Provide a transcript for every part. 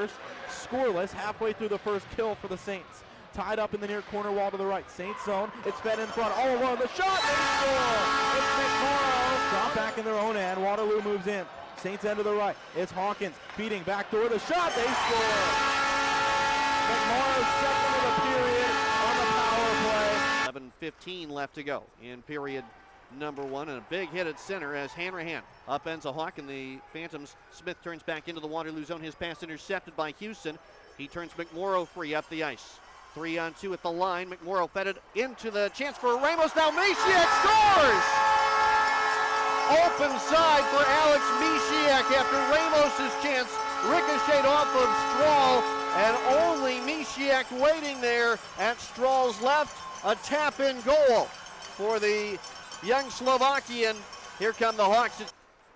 first, scoreless halfway through the first kill for the Saints. Tied up in the near corner wall to the right. Saints zone, it's fed in front, all alone, the shot, they score! It's McMorrow, drop back in their own end, Waterloo moves in. Saints end to the right, it's Hawkins, feeding back door, the shot, they score! McMorrow's second of the period on the power play. 11:15 left to go in period number one, and a big hit at center as Hanrahan upends a Hawk, and the Phantoms. Smith turns back into the Waterloo zone. His pass intercepted by Houston. He turns McMorrow free up the ice. 3-on-2 at the line. McMorrow fed it into the chance for Ramos. Now Mishiak scores! Open side for Alex Mishiak after Ramos's chance ricocheted off of Strahl, and only Mishiak waiting there at Strahl's left. A tap-in goal for the young Slovakian. Here come the Hawks.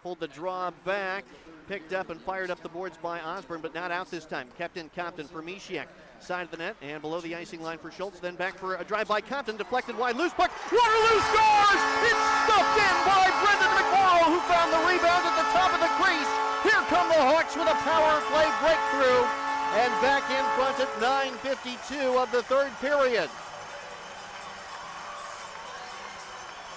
Pulled the draw back, picked up and fired up the boards by Osborne, but not out this time. Kept in Compton for Mishiak. Side of the net and below the icing line for Schultz. Then back for a drive by Compton. Deflected wide, loose puck. Waterloo scores! It's stuffed in by Brendan McMorrow, who found the rebound at the top of the crease. Here come the Hawks with a power play breakthrough. And back in front at 9:52 of the third period.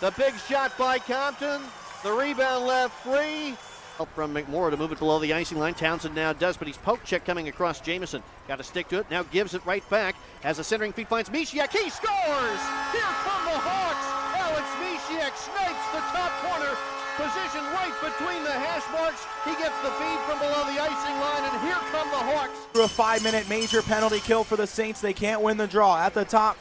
The big shot by Compton. The rebound left free. Help from McMorrow to move it below the icing line. Townsend now does, but he's poke check coming across Jamieson. Got to stick to it. Now gives it right back as a centering feed finds Mishiak. He scores! Here come the Hawks. Alex Mishiak snipes the top corner. Position right between the hash marks. He gets the feed from below the icing line, and here come the Hawks. Through a 5-minute major penalty kill for the Saints. They can't win the draw. At the top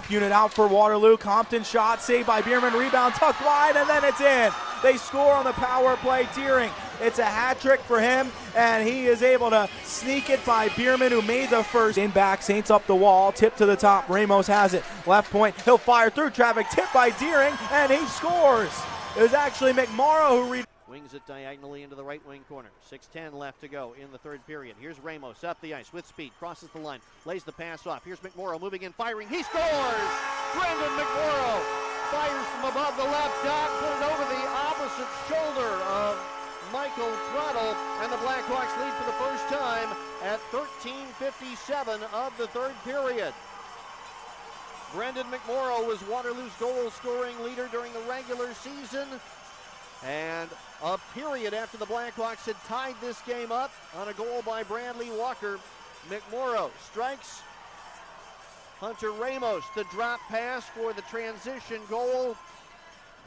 unit out for Waterloo. Compton shot, saved by Bierman, rebound tucked wide, and then it's in. They score on the power play. Deering, it's a hat trick for him, and he is able to sneak it by Bierman, who made the first. In back, Saints up the wall, tip to the top. Ramos has it. Left point, he'll fire through traffic, tipped by Deering, and he scores. It was actually McMorrow who wings it diagonally into the right wing corner. 6:10 left to go in the third period. Here's Ramos up the ice with speed, crosses the line, lays the pass off. Here's McMorrow moving in, firing. He scores! Brendan McMorrow fires from above the left dot, put it over the opposite shoulder of Michael Throttle, and the Blackhawks lead for the first time at 13:57 of the third period. Brendan McMorrow was Waterloo's goal-scoring leader during the regular season, and a period after the Blackhawks had tied this game up on a goal by Bradley Walker. McMorrow strikes Hunter Ramos, the drop pass for the transition goal,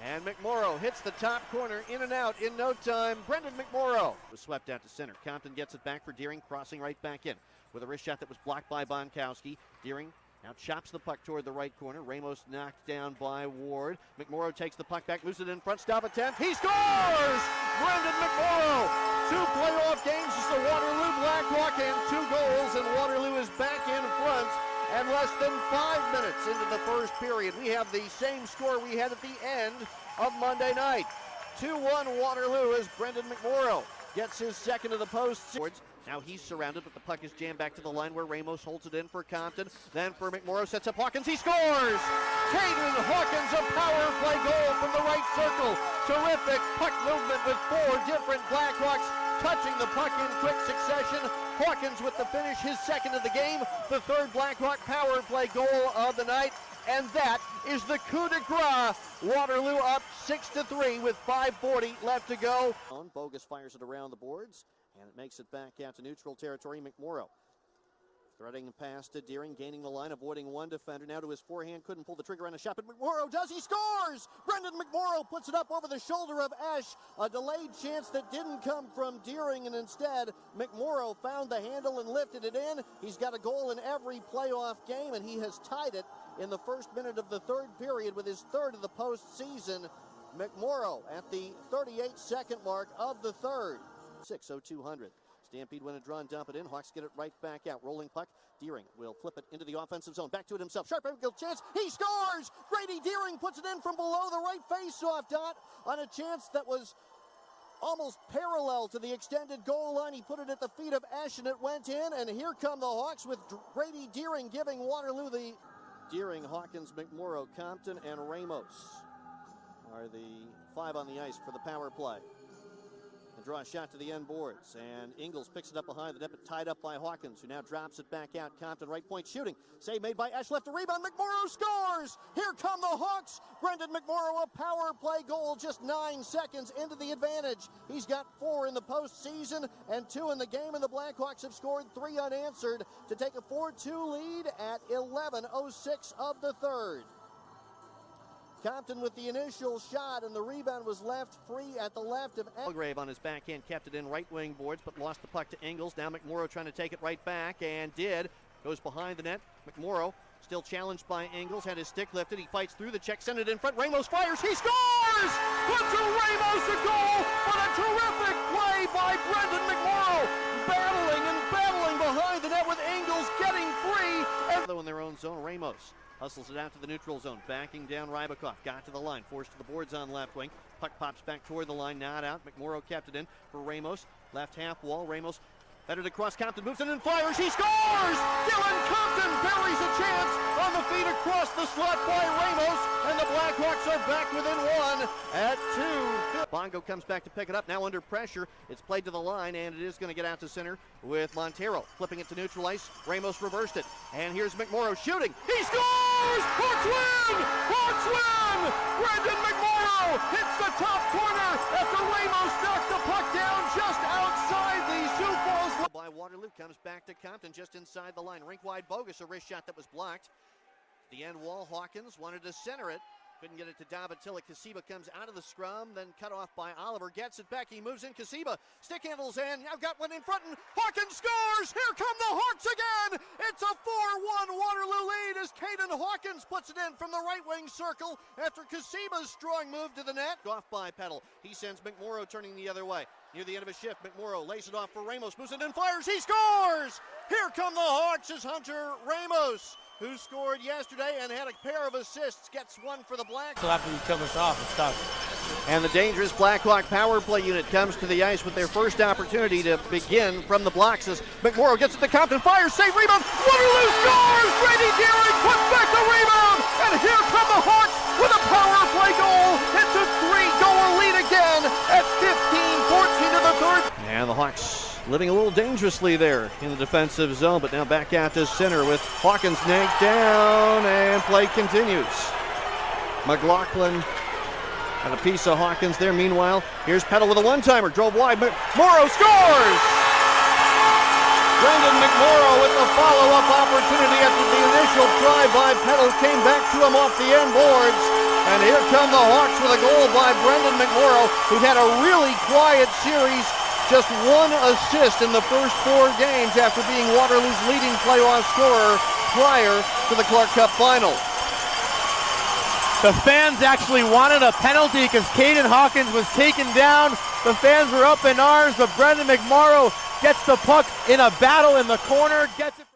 and McMorrow hits the top corner, in and out in no time. Brendan McMorrow was swept out to center. Compton gets it back for Deering, crossing right back in with a wrist shot that was blocked by Bonkowski. Deering now chops the puck toward the right corner. Ramos knocked down by Ward. McMorrow takes the puck back, moves it in front, stop attempt. He scores! Brendan McMorrow! 2 playoff games as the Waterloo Blackhawk and 2 goals, and Waterloo is back in front. And less than 5 minutes into the first period, we have the same score we had at the end of Monday night. 2-1 Waterloo as Brendan McMorrow gets his second of the post. Now he's surrounded, but the puck is jammed back to the line where Ramos holds it in for Compton. Then for McMorrow, sets up Hawkins. He scores! Caden Hawkins, a power play goal from the right circle. Terrific puck movement with 4 different Blackhawks touching the puck in quick succession. Hawkins with the finish, his second of the game, the third Blackhawk power play goal of the night. And that is the coup de grace. Waterloo up 6-3 with 5:40 left to go. Bogus fires it around the boards, and it makes it back out to neutral territory. McMorrow threading the pass to Deering, gaining the line, avoiding one defender. Now to his forehand, couldn't pull the trigger on a shot, but McMorrow does. He scores! Brendan McMorrow puts it up over the shoulder of Esch. A delayed chance that didn't come from Deering, and instead McMorrow found the handle and lifted it in. He's got a goal in every playoff game, and he has tied it in the first minute of the third period with his third of the postseason. McMorrow at the 38-second mark of the third. 6:02. Stampede win a draw and dump it in. Hawks get it right back out. Rolling puck. Deering will flip it into the offensive zone. Back to it himself. Sharp angle chance. He scores! Grady Deering puts it in from below the right face-off dot on a chance that was almost parallel to the extended goal line. He put it at the feet of Esch, and it went in. And here come the Hawks with Grady Deering giving Waterloo the... Deering, Hawkins, McMorrow, Compton, and Ramos are the 5 on the ice for the power play. And draw a shot to the end boards, and Ingles picks it up behind the net, but tied up by Hawkins, who now drops it back out. Compton right point shooting. Save made by Esch, left a rebound. McMorrow scores! Here come the Hawks! Brendan McMorrow, a power play goal just 9 seconds into the advantage. He's got 4 in the postseason and 2 in the game, and the Blackhawks have scored 3 unanswered to take a 4-2 lead at 11:06 of the third. Compton with the initial shot, and the rebound was left free at the left of Belgrave on his backhand, kept it in right wing boards, but lost the puck to Ingles. Now McMorrow trying to take it right back, and did. Goes behind the net. McMorrow still challenged by Ingles, had his stick lifted. He fights through the check, sent it in front. Ramos fires, he scores! Hunter Ramos a goal, but a terrific play by Brendan McMorrow. Battling behind the net with Ingles getting free. Though in their own zone, Ramos hustles it out to the neutral zone, backing down Rybakov. Got to the line, forced to the boards on left wing. Puck pops back toward the line, not out. McMorrow kept it in for Ramos. Left half wall, Ramos headed across. Compton moves in and fires. He scores! Dylan Compton buries a chance on the feed across the slot by Ramos, and the Blackhawks are back within 1 at 2. Bongo comes back to pick it up, now under pressure. It's played to the line, and it is going to get out to center with Montero. Flipping it to neutral ice. Ramos reversed it, and here's McMorrow shooting. He scores! Hawks win! Hawks win! Brendan McMorrow hits the top corner after Ramos knocked the puck down just outside the Sioux Falls. By Waterloo, comes back to Compton just inside the line. Rink wide bogus, a wrist shot that was blocked. The end wall, Hawkins wanted to center it. Couldn't get it to Davatilla. Kasiba comes out of the scrum, then cut off by Oliver. Gets it back, he moves in. Kasiba stick handles in. Now got one in front, and Hawkins scores! Here come the Hawks again! It's a 4-1 Waterloo lead as Caden Hawkins puts it in from the right wing circle after Kasiba's strong move to the net. Off by Peddle. He sends McMorrow turning the other way. Near the end of his shift, McMorrow lays it off for Ramos, moves it and fires. He scores! Here come the Hawks as Hunter Ramos, who scored yesterday and had a pair of assists, gets one for the Blacks. So after you kill us off, it's tough. And the dangerous Blackhawk power play unit comes to the ice with their first opportunity to begin from the blocks as McMorrow gets it to Compton, fires, save, rebound, Waterloo scores! Brady Deering puts back the rebound, and here come the Hawks with a power play goal. It's a 3-goal lead again at 15-14 of the third. And the Hawks living a little dangerously there in the defensive zone, but now back out to center with Hawkins nanked down, and play continues. McLaughlin got a piece of Hawkins there. Meanwhile, here's Peddle with a one-timer, drove wide, McMorrow scores! Brendan McMorrow with the follow-up opportunity after the initial try by Peddle came back to him off the end boards. And here come the Hawks with a goal by Brendan McMorrow, who had a really quiet series. Just 1 assist in the first 4 games after being Waterloo's leading playoff scorer prior to the Clark Cup final. The fans actually wanted a penalty because Caden Hawkins was taken down. The fans were up in arms, but Brendan McMorrow gets the puck in a battle in the corner, gets it.